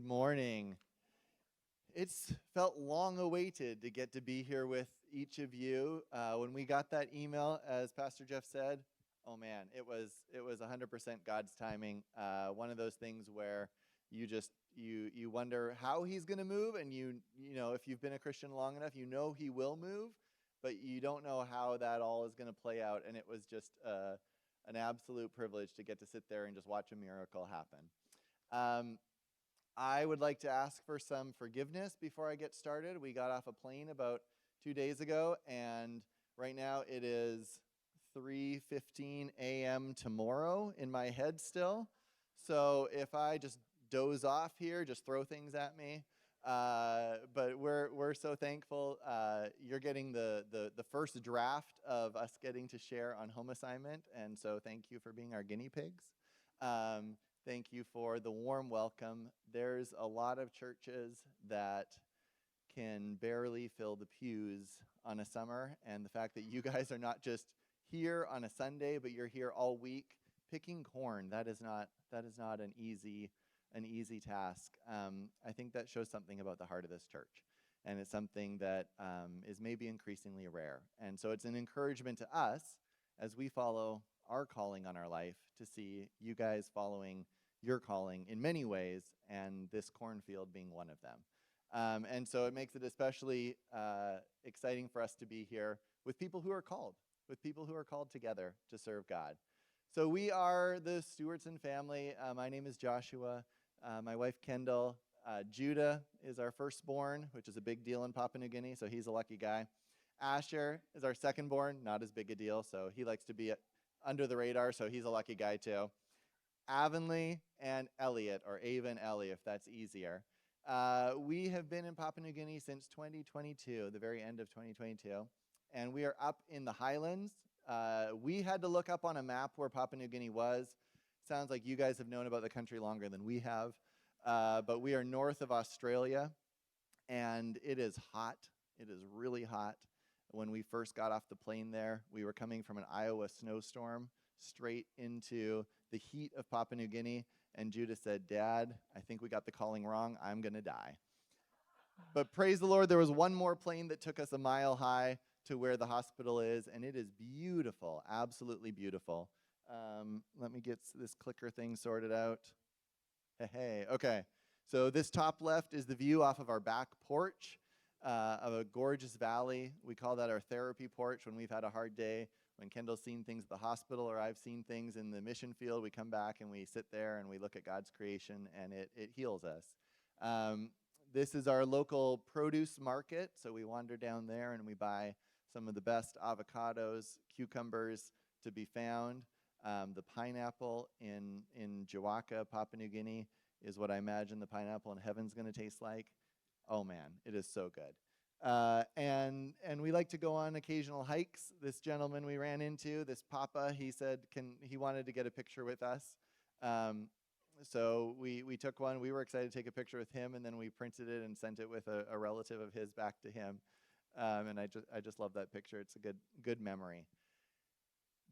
morning. It's felt long awaited to get to be here with each of you. When we got that email, as Pastor Jeff said, oh man, it was 100% God's timing. One of those things where you wonder how he's going to move, and you know, if you've been a Christian long enough, you know he will move, but you don't know how that all is going to play out. And it was just an absolute privilege to get to sit there and just watch a miracle happen. I would like to ask for some forgiveness before I get started. We got off a plane about 2 days ago, and right now it is 3:15 a.m. tomorrow in my head still. So if I just doze off here, just throw things at me. But we're so thankful. You're getting the first draft of us getting to share on home assignment, and so thank you for being our guinea pigs. Thank you for the warm welcome. There's a lot of churches that can barely fill the pews on a summer, and the fact that you guys are not just here on a Sunday, but you're here all week picking corn, that is not an easy task. I think that shows something about the heart of this church, and it's something that is maybe increasingly rare. And so it's an encouragement to us as we follow our calling on our life to see you guys following your calling in many ways, and this cornfield being one of them. And so it makes it especially exciting for us to be here with people who are called together to serve God. So we are the Stewardson family. My name is Joshua. My wife, Kendall. Judah is our firstborn, which is a big deal in Papua New Guinea, so he's a lucky guy. Asher is our secondborn, not as big a deal, so he likes to be under the radar, so he's a lucky guy too. Avonlea and Elliot, or Ava and Ellie, if that's easier. We have been in Papua New Guinea since 2022, the very end of 2022, and we are up in the highlands. We had to look up on a map where Papua New Guinea was. Sounds like you guys have known about the country longer than we have, but we are north of Australia, and it is hot. It is really hot. When we first got off the plane there, we were coming from an Iowa snowstorm straight into the heat of Papua New Guinea, and Judah said, "Dad, I think we got the calling wrong. I'm going to die." But praise the Lord, there was one more plane that took us a mile high to where the hospital is, and it is beautiful, absolutely beautiful. Let me get this clicker thing sorted out. Hey, okay. So this top left is the view off of our back porch of a gorgeous valley. We call that our therapy porch when we've had a hard day. When Kendall's seen things at the hospital or I've seen things in the mission field, we come back and we sit there and we look at God's creation, and it heals us. This is our local produce market, so we wander down there and we buy some of the best avocados, cucumbers to be found. The pineapple in Jawaka, Papua New Guinea, is what I imagine the pineapple in heaven's going to taste like. Oh man, it is so good. And we like to go on occasional hikes. This gentleman we ran into, this Papa, he said he wanted to get a picture with us. So we took one. We were excited to take a picture with him, and then we printed it and sent it with a relative of his back to him. And I just love that picture. It's a good memory.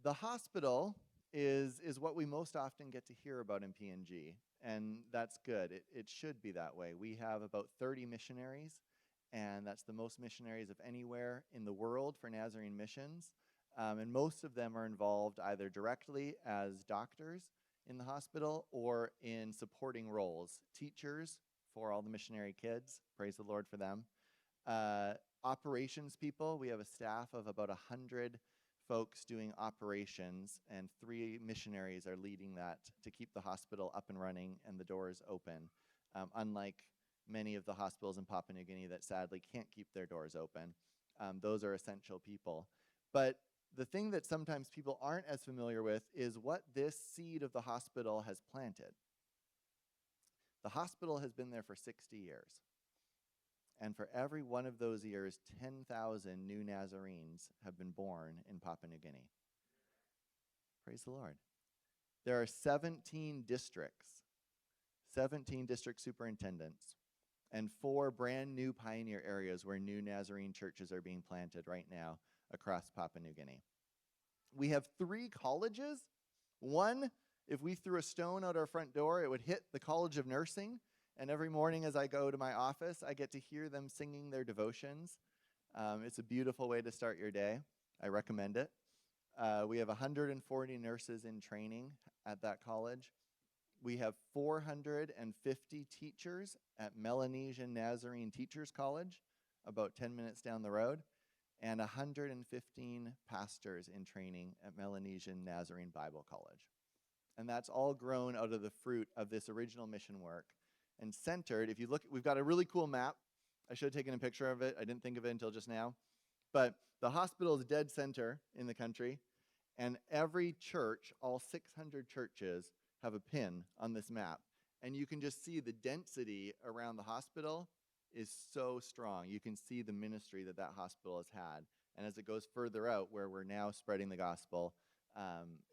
The hospital is what we most often get to hear about in PNG, and that's good. It should be that way. We have about 30 missionaries, and that's the most missionaries of anywhere in the world for Nazarene missions. And most of them are involved either directly as doctors in the hospital or in supporting roles. Teachers for all the missionary kids, praise the Lord for them. Operations people, we have a staff of about 100 folks doing operations, and 3 missionaries are leading that to keep the hospital up and running and the doors open, unlike many of the hospitals in Papua New Guinea that sadly can't keep their doors open. Those are essential people. But the thing that sometimes people aren't as familiar with is what this seed of the hospital has planted. The hospital has been there for 60 years. And for every one of those years, 10,000 new Nazarenes have been born in Papua New Guinea. Praise the Lord. There are 17 district superintendents, and 4 brand new pioneer areas where new Nazarene churches are being planted right now across Papua New Guinea. We have 3 colleges. One, if we threw a stone out our front door, it would hit the College of Nursing, And every morning as I go to my office, I get to hear them singing their devotions. It's a beautiful way to start your day. I recommend it. We have 140 nurses in training at that college. We have 450 teachers at Melanesian Nazarene Teachers College, about 10 minutes down the road, and 115 pastors in training at Melanesian Nazarene Bible College. And that's all grown out of the fruit of this original mission work. And centered, if you look, we've got a really cool map. I should have taken a picture of it. I didn't think of it until just now. But the hospital is dead center in the country, and every church, all 600 churches, have a pin on this map. And you can just see the density around the hospital is so strong. You can see the ministry that hospital has had. And as it goes further out, where we're now spreading the gospel,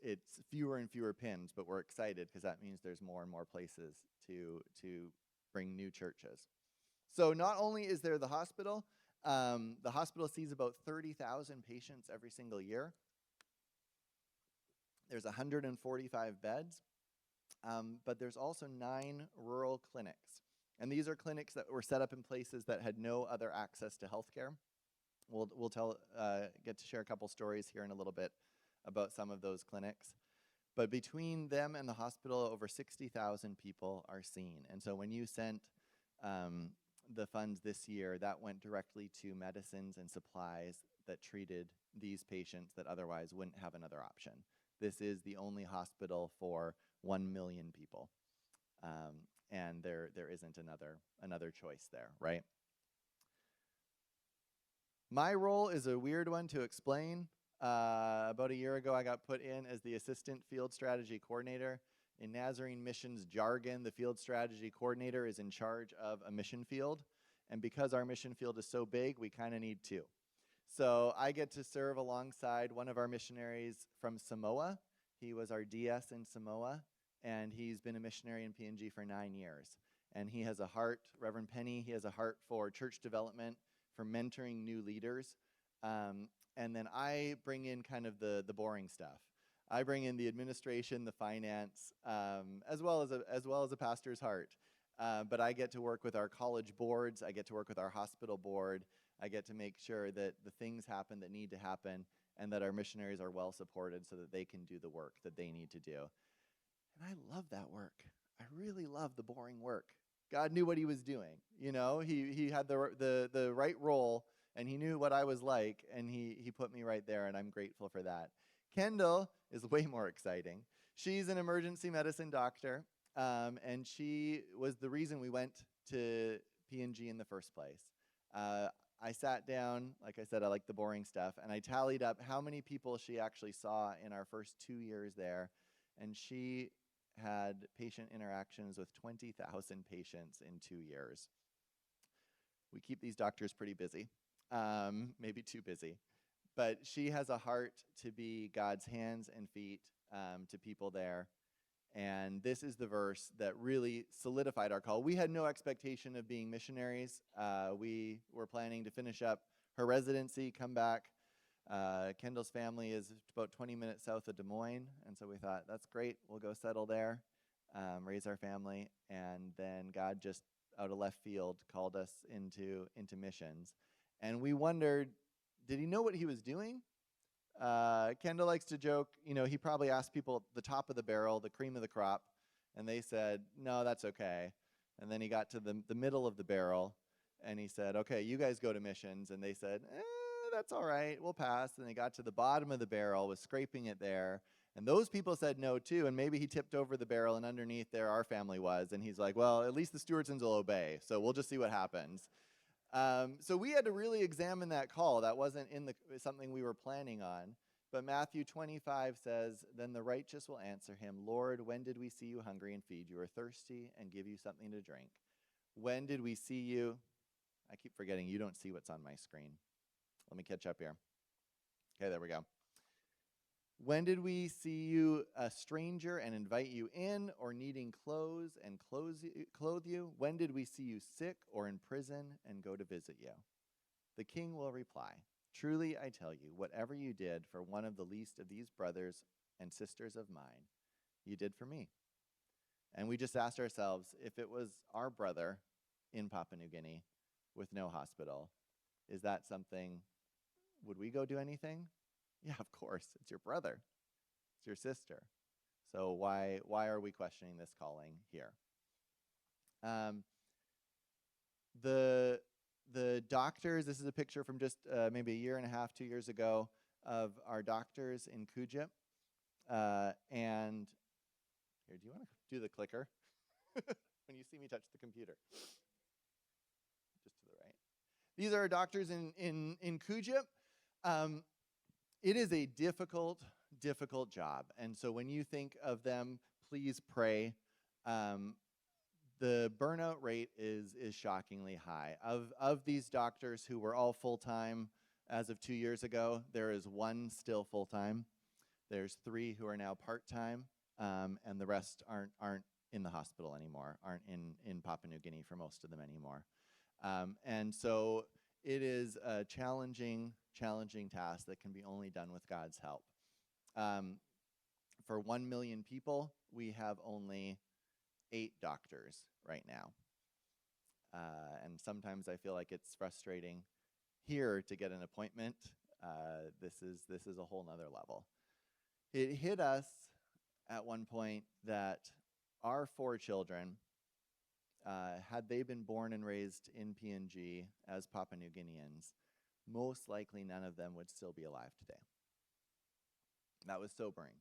it's fewer and fewer pins, but we're excited because that means there's more and more places to bring new churches. So not only is there the hospital sees about 30,000 patients every single year. There's 145 beds, but there's also 9 rural clinics. And these are clinics that were set up in places that had no other access to healthcare. We'll get to share a couple stories here in a little bit about some of those clinics. But between them and the hospital, over 60,000 people are seen. And so when you sent the funds this year, that went directly to medicines and supplies that treated these patients that otherwise wouldn't have another option. This is the only hospital for 1 million people. And there isn't another choice there, right? My role is a weird one to explain. About a year ago, I got put in as the assistant field strategy coordinator. In Nazarene Missions jargon, the field strategy coordinator is in charge of a mission field. And because our mission field is so big, we kind of need 2. So I get to serve alongside one of our missionaries from Samoa. He was our DS in Samoa, and he's been a missionary in PNG for 9 years. And he has a heart, Reverend Penny, he has a heart for church development, for mentoring new leaders. And then I bring in kind of the boring stuff. I bring in the administration, the finance, as well as a pastor's heart. But I get to work with our college boards. I get to work with our hospital board. I get to make sure that the things happen that need to happen and that our missionaries are well supported so that they can do the work that they need to do. And I love that work. I really love the boring work. God knew what he was doing. You know, he had the right role, and he knew what I was like, and he put me right there, and I'm grateful for that. Kendall is way more exciting. She's an emergency medicine doctor, and she was the reason we went to PNG in the first place. I sat down, like I said, I like the boring stuff, and I tallied up how many people she actually saw in our first 2 years there, and she had patient interactions with 20,000 patients in 2 years. We keep these doctors pretty busy, maybe too busy. But she has a heart to be God's hands and feet to people there. And this is the verse that really solidified our call. We had no expectation of being missionaries. We were planning to finish up her residency, come back. Kendall's family is about 20 minutes south of Des Moines. And so we thought, that's great. We'll go settle there, raise our family. And then God just out of left field called us into missions. And we wondered, did he know what he was doing? Kendall likes to joke, he probably asked people the top of the barrel, the cream of the crop, and they said, no, that's okay. And then he got to the middle of the barrel, and he said, okay, you guys go to missions. And they said, that's all right, we'll pass. And they got to the bottom of the barrel, was scraping it there, and those people said no too, and maybe he tipped over the barrel, and underneath there our family was, and he's like, well, at least the Stewardsons will obey, so we'll just see what happens. So we had to really examine that call. That wasn't something we were planning on. But Matthew 25 says, then the righteous will answer him, Lord, when did we see you hungry and feed you, or thirsty and give you something to drink? When did we see you? I keep forgetting you don't see what's on my screen. Let me catch up here. Okay, there we go. When did we see you a stranger and invite you in, or needing clothes and clothe you? When did we see you sick or in prison and go to visit you? The king will reply, truly I tell you, whatever you did for one of the least of these brothers and sisters of mine, you did for me. And we just asked ourselves, if it was our brother in Papua New Guinea with no hospital, is that something, would we go do anything? Yeah, of course. It's your brother. It's your sister. So why are we questioning this calling here? The doctors, this is a picture from just maybe a year and a half, 2 years ago, of our doctors in Kujip. And here, do you want to do the clicker? When you see me touch the computer. Just to the right. These are our doctors in Kujip. It is a difficult job. And so when you think of them, please pray. The burnout rate is shockingly high. Of these doctors who were all full-time as of 2 years ago, there is one still full-time. There's 3 who are now part-time, and the rest aren't in the hospital anymore, aren't in Papua New Guinea for most of them anymore. And so it is a challenging task that can be only done with God's help. For 1 million people, we have only 8 doctors right now. And sometimes I feel like it's frustrating here to get an appointment. This is a whole nother level. It hit us at one point that our 4 children, had they been born and raised in PNG as Papua New Guineans, most likely none of them would still be alive today. That was sobering.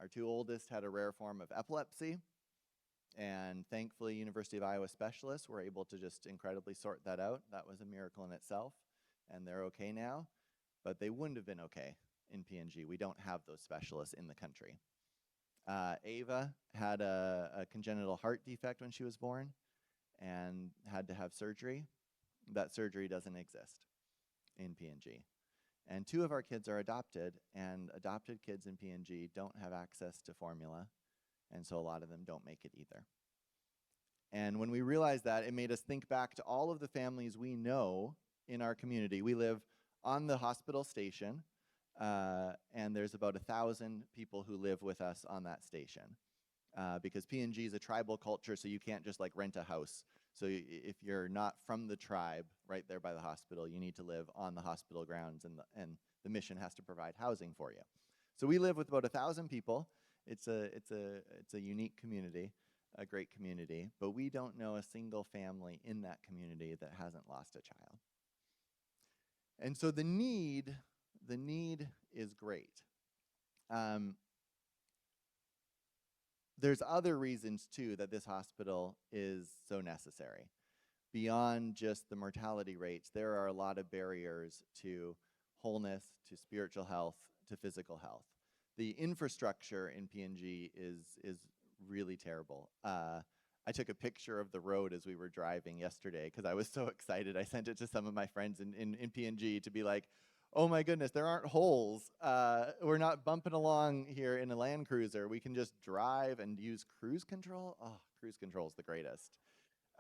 Our 2 oldest had a rare form of epilepsy, and thankfully University of Iowa specialists were able to just incredibly sort that out. That was a miracle in itself, and they're okay now, but they wouldn't have been okay in PNG. We don't have those specialists in the country. Ava had a congenital heart defect when she was born and had to have surgery. That surgery doesn't exist in PNG. And 2 of our kids are adopted, and adopted kids in PNG don't have access to formula, and so a lot of them don't make it either. And when we realized that, it made us think back to all of the families we know in our community. We live on the hospital station, and there's about 1,000 people who live with us on that station. Because PNG is a tribal culture, so you can't just like rent a house. So if you're not from the tribe right there by the hospital, you need to live on the hospital grounds, and the mission has to provide housing for you. So we live with about 1,000 people. It's a unique community, a great community, but we don't know a single family in that community that hasn't lost a child. And so the need is great. There's other reasons too that this hospital is so necessary. Beyond just the mortality rates, there are a lot of barriers to wholeness, to spiritual health, to physical health. The infrastructure in PNG is really terrible. I took a picture of the road as we were driving yesterday because I was so excited. I sent it to some of my friends in PNG to be like, oh my goodness, there aren't holes. We're not bumping along here in a Land Cruiser. We can just drive and use cruise control. Oh, cruise control is the greatest.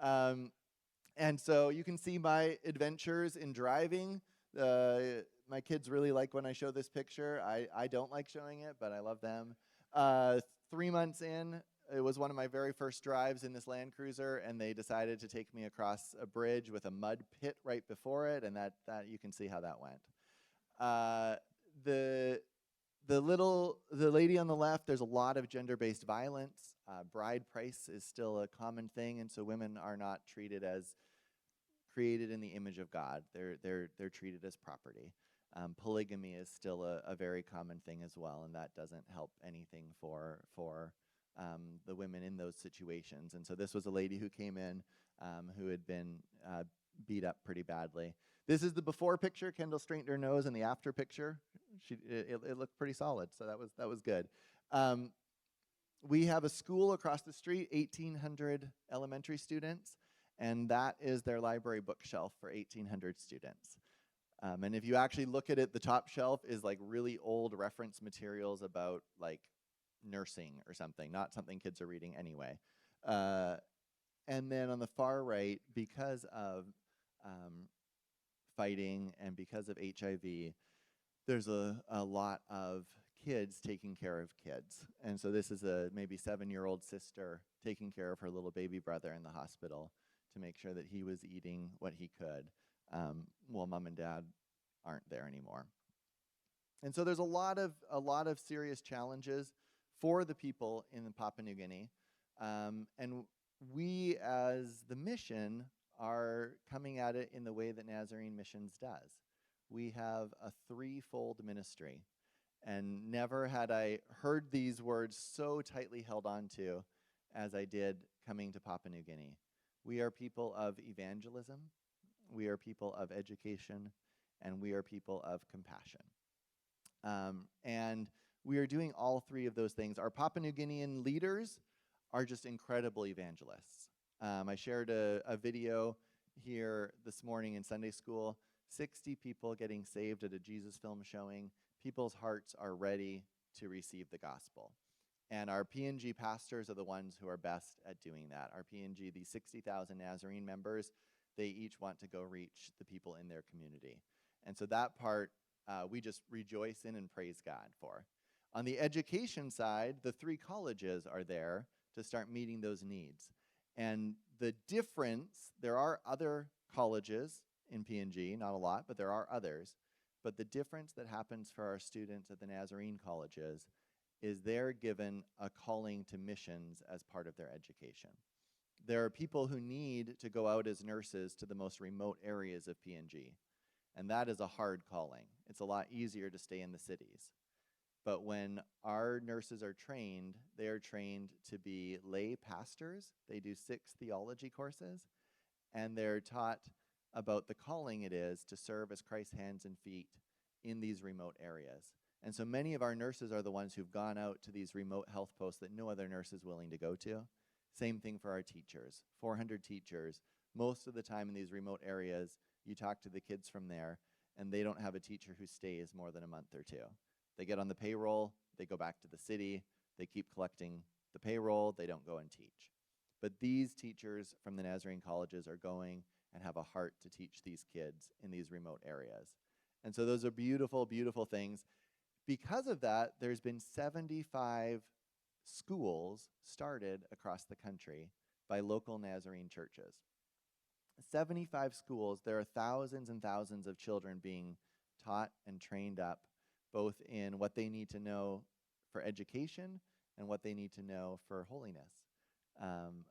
And so you can see my adventures in driving. My kids really like when I show this picture. I don't like showing it, but I love them. 3 months in, it was one of my very first drives in this Land Cruiser, and they decided to take me across a bridge with a mud pit right before it, and that you can see how that went. The lady on the left, there's a lot of gender-based violence. Bride price is still a common thing, and so women are not treated as created in the image of God. They're treated as property. Polygamy is still a very common thing as well, and that doesn't help anything for the women in those situations. And so this was a lady who came in who had been beat up pretty badly. This is the before picture. Kendall straightened her nose, and the after picture, it looked pretty solid. So that was good. We have a school across the street, 1,800 elementary students, and that is their library bookshelf for 1,800 students. And if you actually look at it, the top shelf is like really old reference materials about like nursing or something, not something kids are reading anyway. And then on the far right, because of fighting and because of HIV, there's a lot of kids taking care of kids. And so this is a maybe 7-year-old sister taking care of her little baby brother in the hospital to make sure that he was eating what he could while mom and dad aren't there anymore. And so there's a lot of serious challenges for the people in Papua New Guinea. And we as the mission are coming at it in the way that Nazarene Missions does. We have a threefold ministry. And never had I heard these words so tightly held on to as I did coming to Papua New Guinea. We are people of evangelism, we are people of education, and we are people of compassion. And we are doing all three of those things. Our Papua New Guinean leaders are just incredible evangelists. I shared a video here this morning in Sunday school, 60 people getting saved at a Jesus film showing. People's hearts are ready to receive the gospel. And our PNG pastors are the ones who are best at doing that. Our PNG, these 60,000 Nazarene members, they each want to go reach the people in their community. And so that part, we just rejoice in and praise God for. On the education side, the 3 colleges are there to start meeting those needs. And the difference, there are other colleges in PNG, not a lot, but there are others. But the difference that happens for our students at the Nazarene colleges is they're given a calling to missions as part of their education. There are people who need to go out as nurses to the most remote areas of PNG, and that is a hard calling. It's a lot easier to stay in the cities. But when our nurses are trained, they are trained to be lay pastors. They do 6 theology courses, and they're taught about the calling it is to serve as Christ's hands and feet in these remote areas. And so many of our nurses are the ones who've gone out to these remote health posts that no other nurse is willing to go to. Same thing for our teachers, 400 teachers. Most of the time in these remote areas, you talk to the kids from there, and they don't have a teacher who stays more than a month or 2. They get on the payroll, they go back to the city, they keep collecting the payroll, they don't go and teach. But these teachers from the Nazarene colleges are going and have a heart to teach these kids in these remote areas. And so those are beautiful, beautiful things. Because of that, there's been 75 schools started across the country by local Nazarene churches. 75 schools, there are thousands and thousands of children being taught and trained up, both in what they need to know for education and what they need to know for holiness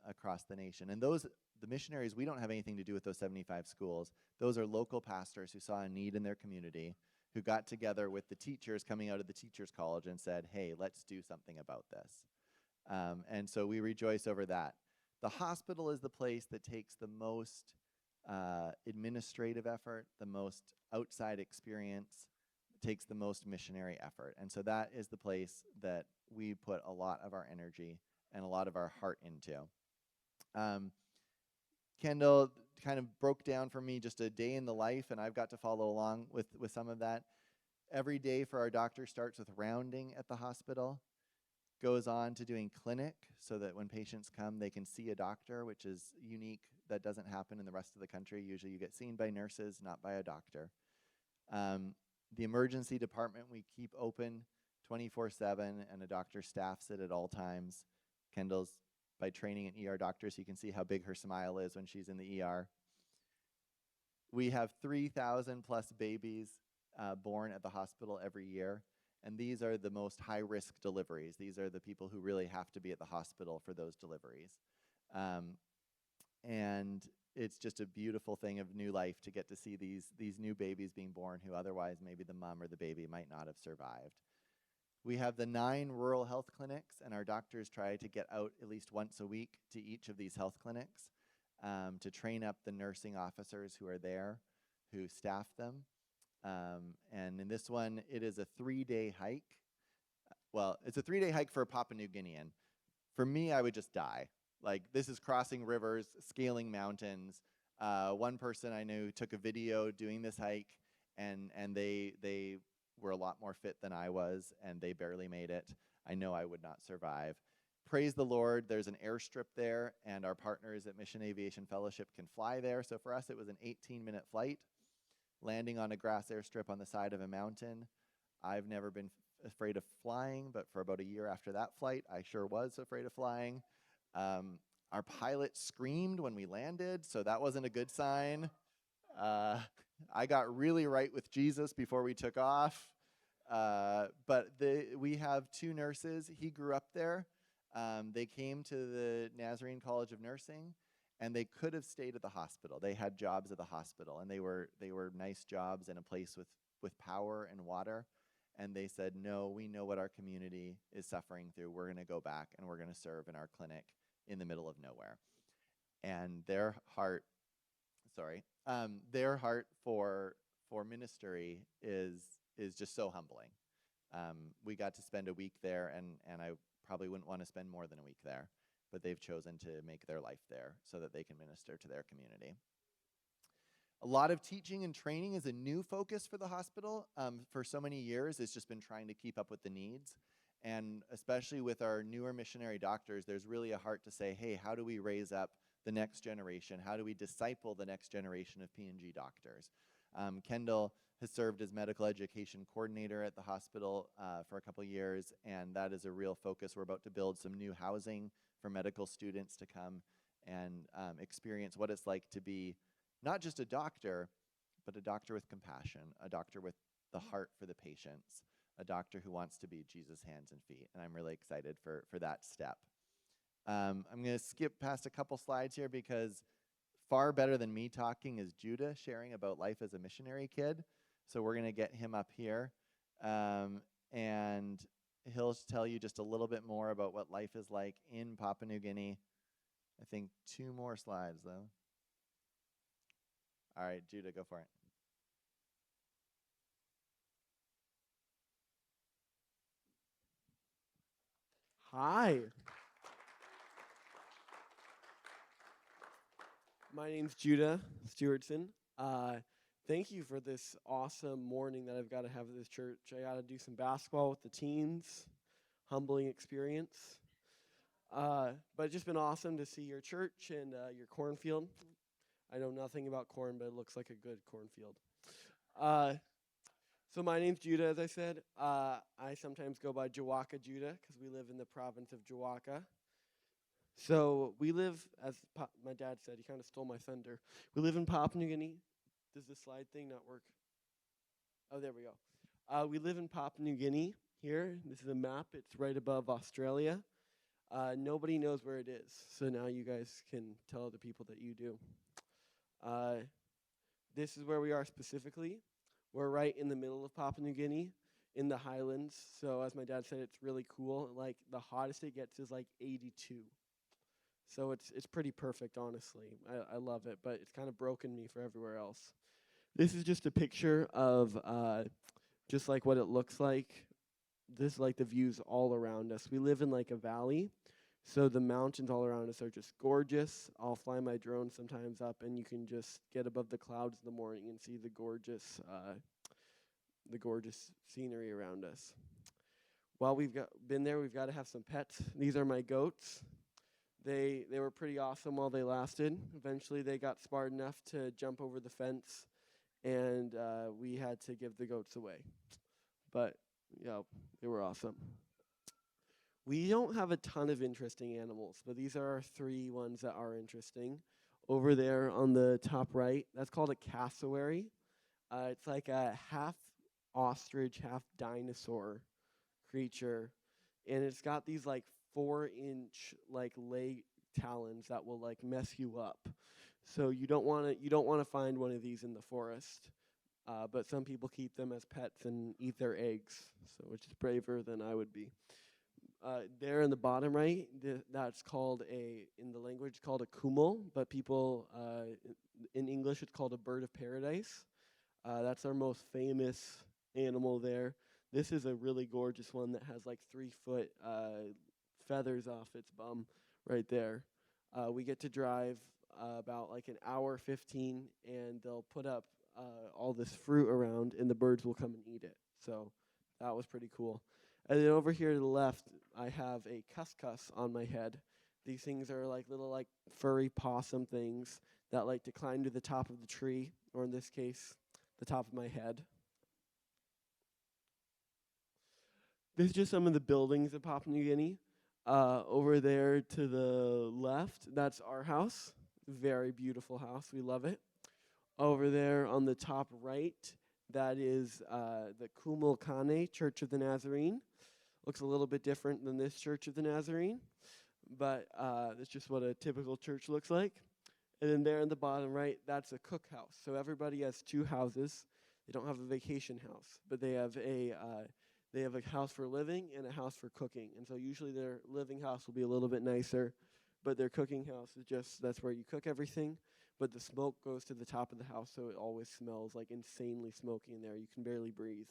across the nation. And the missionaries, we don't have anything to do with those 75 schools. Those are local pastors who saw a need in their community, who got together with the teachers coming out of the teachers' college and said, hey, let's do something about this. And so we rejoice over that. The hospital is the place that takes the most administrative effort, the most outside experience, takes the most missionary effort. And so that is the place that we put a lot of our energy and a lot of our heart into. Kendall kind of broke down for me just a day in the life, and I've got to follow along with some of that. Every day for our doctor starts with rounding at the hospital, goes on to doing clinic so that when patients come, they can see a doctor, which is unique. That doesn't happen in the rest of the country. Usually you get seen by nurses, not by a doctor. The emergency department we keep open 24/7, and a doctor staffs it at all times. Kendall's by training an ER doctor, so you can see how big her smile is when she's in the ER. We have 3,000 plus babies born at the hospital every year, and these are the most high-risk deliveries. These are the people who really have to be at the hospital for those deliveries. And it's just a beautiful thing of new life to get to see these new babies being born who otherwise maybe the mom or the baby might not have survived. We have the 9 rural health clinics, and our doctors try to get out at least once a week to each of these health clinics to train up the nursing officers who are there, who staff them. And in this one, it is a 3-day hike. Well, it's a 3-day hike for a Papua New Guinean. For me, I would just die. Like, this is crossing rivers, scaling mountains. One person I knew took a video doing this hike, and they were a lot more fit than I was, and they barely made it. I know I would not survive. Praise the Lord, there's an airstrip there, and our partners at Mission Aviation Fellowship can fly there. So for us, it was an 18-minute flight, landing on a grass airstrip on the side of a mountain. I've never been afraid of flying, but for about a year after that flight, I sure was afraid of flying. Our pilot screamed when we landed, so that wasn't a good sign. Uh, I got really right with Jesus before we took off. But we have two nurses. He grew up there. They came to the Nazarene College of Nursing, and they could have stayed at the hospital. They had jobs at the hospital, and they were nice jobs in a place with power and water. And they said, no, we know what our community is suffering through. We're going to go back, and we're going to serve in our clinic in the middle of nowhere. And their heart for ministry is just so humbling. We got to spend a week there, and I probably wouldn't want to spend more than a week there, but they've chosen to make their life there so that they can minister to their community. A lot of teaching and training is a new focus for the hospital. For so many years, it's just been trying to keep up with the needs. And especially with our newer missionary doctors, there's really a heart to say, hey, how do we raise up the next generation? How do we disciple the next generation of P&G doctors? Kendall has served as medical education coordinator at the hospital for a couple years, and that is a real focus. We're about to build some new housing for medical students to come and experience what it's like to be not just a doctor, but a doctor with compassion, a doctor with the heart for the patients, a doctor who wants to be Jesus' hands and feet. And I'm really excited for that step. I'm going to skip past a couple slides here because far better than me talking is Judah sharing about life as a missionary kid. So we're going to get him up here. And he'll tell you just a little bit more about what life is like in Papua New Guinea. I think 2 more slides, though. All right, Judah, go for it. Hi. My name's Judah Stewardson. Thank you for this awesome morning that I've got to have at this church. I got to do some basketball with the teens. Humbling experience. But it's just been awesome to see your church and your cornfield. I know nothing about corn, but it looks like a good cornfield. So my name's Judah, as I said. I sometimes go by Jawaka Judah because we live in the province of Jawaka. So we live, as my dad said, he kind of stole my thunder. We live in Papua New Guinea. Does the slide thing not work? Oh, there we go. We live in Papua New Guinea here. This is a map. It's right above Australia. Nobody knows where it is, so now you guys can tell the people that you do. This is where we are specifically. We're right in the middle of Papua New Guinea in the highlands. So as my dad said, it's really cool. Like the hottest it gets is like 82. So it's pretty perfect, honestly. I love it, but it's kind of broken me for everywhere else. This is just a picture of just like what it looks like. This is like the views all around us. We live in like a valley, so the mountains all around us are just gorgeous. I'll fly my drone sometimes up, and you can just get above the clouds in the morning and see the gorgeous scenery around us. While we've been there, we've got to have some pets. These are my goats. They were pretty awesome while they lasted. Eventually, they got smart enough to jump over the fence, and we had to give the goats away. But yeah, they were awesome. We don't have a ton of interesting animals, but these are our 3 ones that are interesting. Over there on the top right, that's called a cassowary. It's like a half ostrich, half dinosaur creature, and it's got these like 4-inch like leg talons that will like mess you up. So you don't want to find one of these in the forest. But some people keep them as pets and eat their eggs, so which is braver than I would be. There in the bottom right, that's called in the language called a kumul, but people in English it's called a bird of paradise. That's our most famous animal there. This is a really gorgeous one that has like 3-foot feathers off its bum right there. We get to drive about like an hour 15, and they'll put up all this fruit around, and the birds will come and eat it. So that was pretty cool. And then over here to the left, I have a cuscus on my head. These things are like little like furry possum things that like to climb to the top of the tree, or in this case, the top of my head. This is just some of the buildings of Papua New Guinea. Over there to the left, that's our house. Very beautiful house. We love it. Over there on the top right, that is the Kumul Kane Church of the Nazarene. Looks a little bit different than this Church of the Nazarene, but that's just what a typical church looks like. And then there in the bottom right, that's a cookhouse. So everybody has two houses. They don't have a vacation house, but they have a house for living and a house for cooking. And so usually their living house will be a little bit nicer, but their cooking house is just, that's where you cook everything. But the smoke goes to the top of the house, so it always smells like insanely smoky in there. You can barely breathe.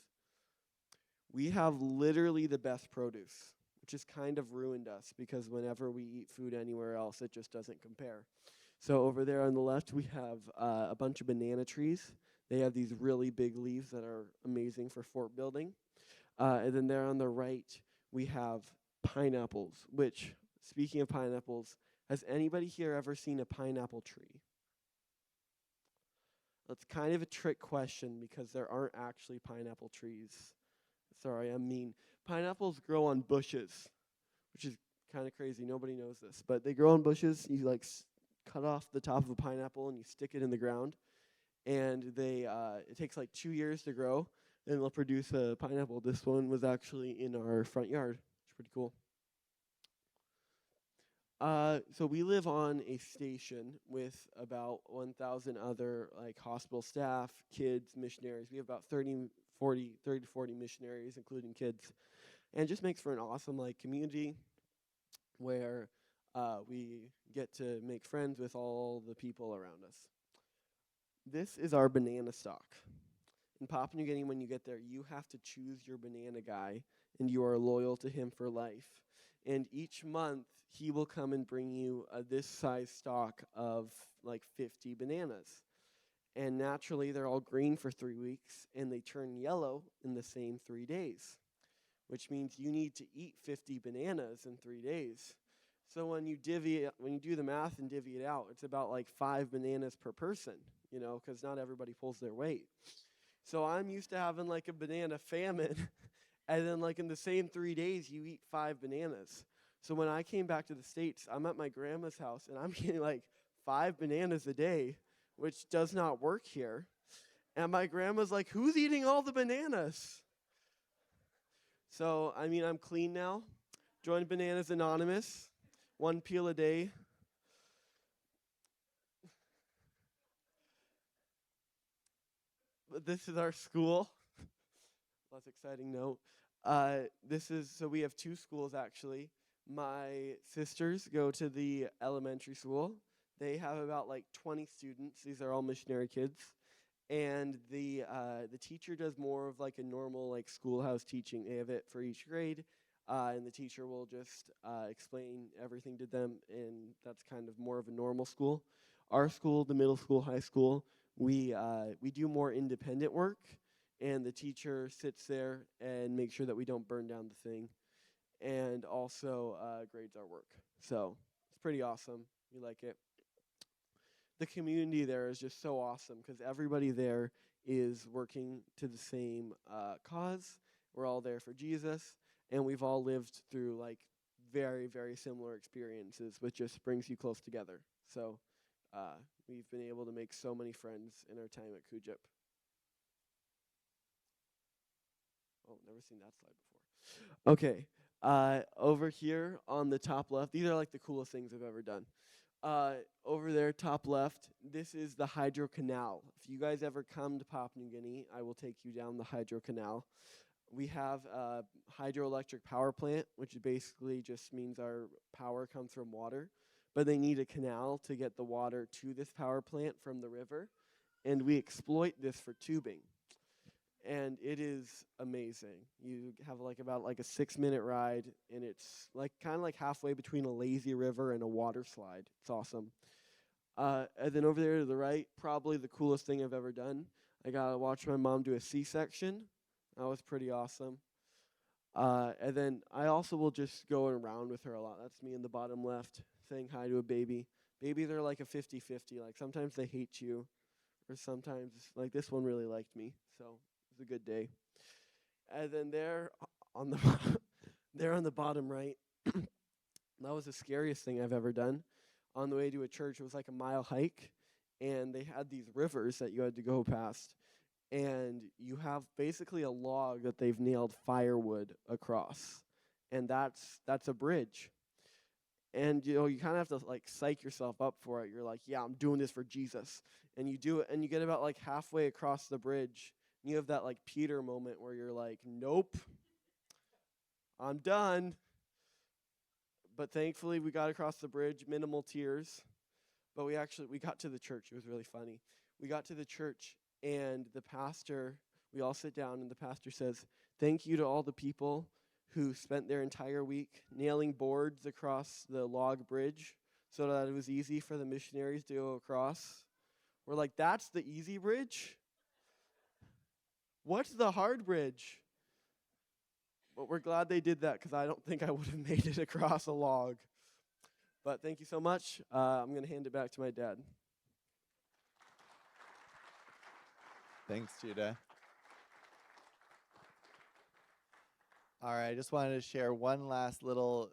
We have literally the best produce, which has kind of ruined us because whenever we eat food anywhere else, it just doesn't compare. So over there on the left, we have a bunch of banana trees. They have these really big leaves that are amazing for fort building. And then there on the right, we have pineapples, which, speaking of pineapples, has anybody here ever seen a pineapple tree? That's kind of a trick question because there aren't actually pineapple trees. Sorry, I'm mean. Pineapples grow on bushes, which is kind of crazy. Nobody knows this, but they grow on bushes. You cut off the top of a pineapple and you stick it in the ground, and it takes like 2 years to grow, and they'll produce a pineapple. This one was actually in our front yard. It's pretty cool. So we live on a station with about 1,000 other hospital staff, kids, missionaries. We have about 30 to 40 missionaries, including kids, and it just makes for an awesome community where we get to make friends with all the people around us. This is our banana stock. In Papua New Guinea, when you get there, you have to choose your banana guy, and you are loyal to him for life. And each month, he will come and bring you this size stock of 50 bananas. And naturally, they're all green for 3 weeks, and they turn yellow in the same 3 days, which means you need to eat 50 bananas in 3 days. So when you do the math and divvy it out, it's about 5 bananas per person, because not everybody pulls their weight. So I'm used to having a banana famine, and then in the same 3 days, you eat 5 bananas. So when I came back to the States, I'm at my grandma's house, and I'm getting 5 bananas a day, which does not work here. And my grandma's like, who's eating all the bananas? So, I'm clean now. Join Bananas Anonymous. 1 peel a day. But this is our school. Less exciting note. So we have 2 schools actually. My sisters go to the elementary school. They have about 20 students. These are all missionary kids. And the teacher does more of a normal schoolhouse teaching. They have it for each grade, and the teacher will just explain everything to them, and that's kind of more of a normal school. Our school, the middle school, high school, we do more independent work, and the teacher sits there and makes sure that we don't burn down the thing, and also grades our work. So it's pretty awesome. We like it. The community there is just so awesome because everybody there is working to the same cause. We're all there for Jesus, and we've all lived through very, very similar experiences, which just brings you close together. So we've been able to make so many friends in our time at Kujip. Oh, never seen that slide before. Okay, over here on the top left, these are the coolest things I've ever done. Over there, top left, this is the hydro canal. If you guys ever come to Papua New Guinea, I will take you down the hydro canal. We have a hydroelectric power plant, which basically just means our power comes from water, but they need a canal to get the water to this power plant from the river, and we exploit this for tubing. And it is amazing. You have about a 6-minute ride, and it's kind of halfway between a lazy river and a water slide. It's awesome. And then over there to the right, probably the coolest thing I've ever done. I got to watch my mom do a C-section. That was pretty awesome. And then I also will just go around with her a lot. That's me in the bottom left saying hi to a baby. Babies are a 50-50. Sometimes they hate you, or sometimes this one really liked me. So a good day. And then there on the there on the bottom right. That was the scariest thing I've ever done. On the way to a church, it was like a mile hike, and they had these rivers that you had to go past, and you have basically a log that they've nailed firewood across, and that's a bridge. And you kind of have to like psych yourself up for it. You're like, yeah, I'm doing this for Jesus, and you do it, and you get about like halfway across the bridge, and you have that like Peter moment where you're like, nope, I'm done. But thankfully, we got across the bridge, minimal tears. But we got to the church. It was really funny. We got to the church, and the pastor, we all sit down, and the pastor says, thank you to all the people who spent their entire week nailing boards across the log bridge so that it was easy for the missionaries to go across. We're like, that's the easy bridge? What's the hard bridge? But we're glad they did that, because I don't think I would have made it across a log. But thank you so much. I'm going to hand it back to my dad. Thanks, Judah. All right, I just wanted to share one last little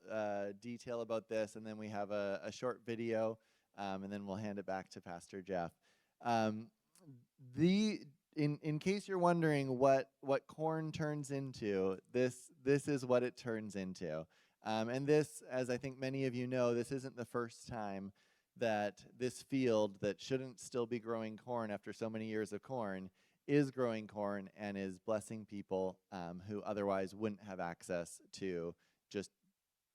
detail about this, and then we have a short video, and then we'll hand it back to Pastor Jeff. In case you're wondering what corn turns into, this is what it turns into. And this, as I think many of you know, this isn't the first time that this field that shouldn't still be growing corn after so many years of corn is growing corn and is blessing people who otherwise wouldn't have access to just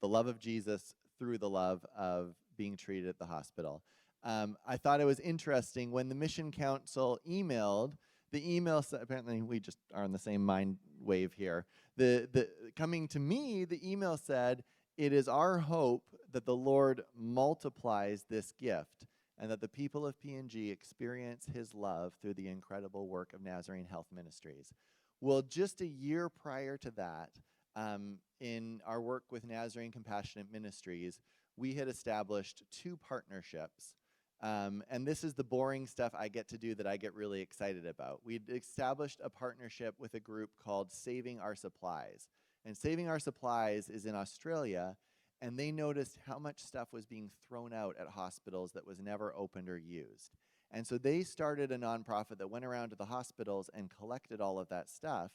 the love of Jesus through the love of being treated at the hospital. I thought it was interesting when the Mission Council emailed. The email said, apparently we just are on the same mind wave here. The coming to me, the email said, it is our hope that the Lord multiplies this gift and that the people of PNG experience his love through the incredible work of Nazarene Health Ministries. Well, just a year prior to that, in our work with Nazarene Compassionate Ministries, we had established 2 partnerships. And this is the boring stuff I get to do that I get really excited about. We'd established a partnership with a group called Saving Our Supplies. And Saving Our Supplies is in Australia, and they noticed how much stuff was being thrown out at hospitals that was never opened or used. And so they started a nonprofit that went around to the hospitals and collected all of that stuff,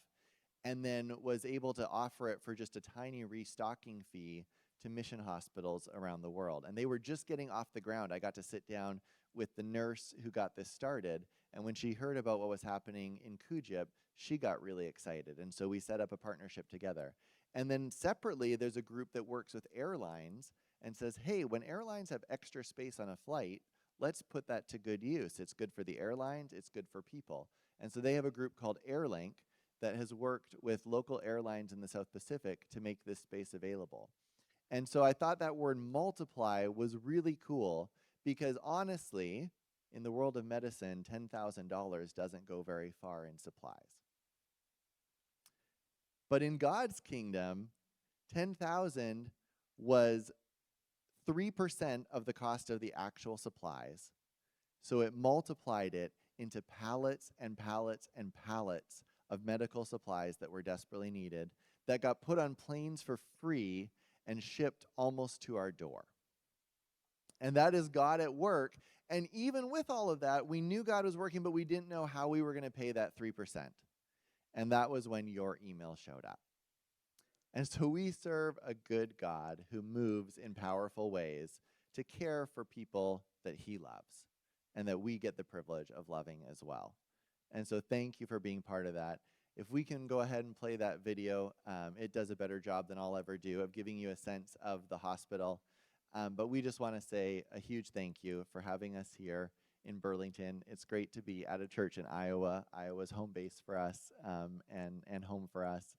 and then was able to offer it for just a tiny restocking fee to mission hospitals around the world. And they were just getting off the ground. I got to sit down with the nurse who got this started, and when she heard about what was happening in Kujip, she got really excited. And so we set up a partnership together. And then separately, there's a group that works with airlines and says, hey, when airlines have extra space on a flight, let's put that to good use. It's good for the airlines, it's good for people. And so they have a group called Airlink that has worked with local airlines in the South Pacific to make this space available. And so I thought that word multiply was really cool because honestly, in the world of medicine, $10,000 doesn't go very far in supplies. But in God's kingdom, 10,000 was 3% of the cost of the actual supplies. So it multiplied it into pallets and pallets and pallets of medical supplies that were desperately needed that got put on planes for free and shipped almost to our door. And that is God at work. And even with all of that, we knew God was working, but we didn't know how we were going to pay that 3%. And that was when your email showed up. And so we serve a good God who moves in powerful ways to care for people that he loves and that we get the privilege of loving as well. And so thank you for being part of that. If we can go ahead and play that video, it does a better job than I'll ever do of giving you a sense of the hospital. But we just want to say a huge thank you for having us here in Burlington. It's great to be at a church in Iowa. Iowa's home base for us and home for us.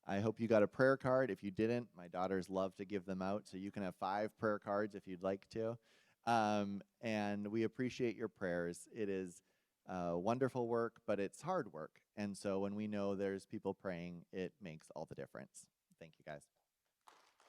I hope you got a prayer card. If you didn't, my daughters love to give them out, so you can have 5 prayer cards if you'd like to. And we appreciate your prayers. It is wonderful work, but it's hard work. And so when we know there's people praying, it makes all the difference. Thank you, guys.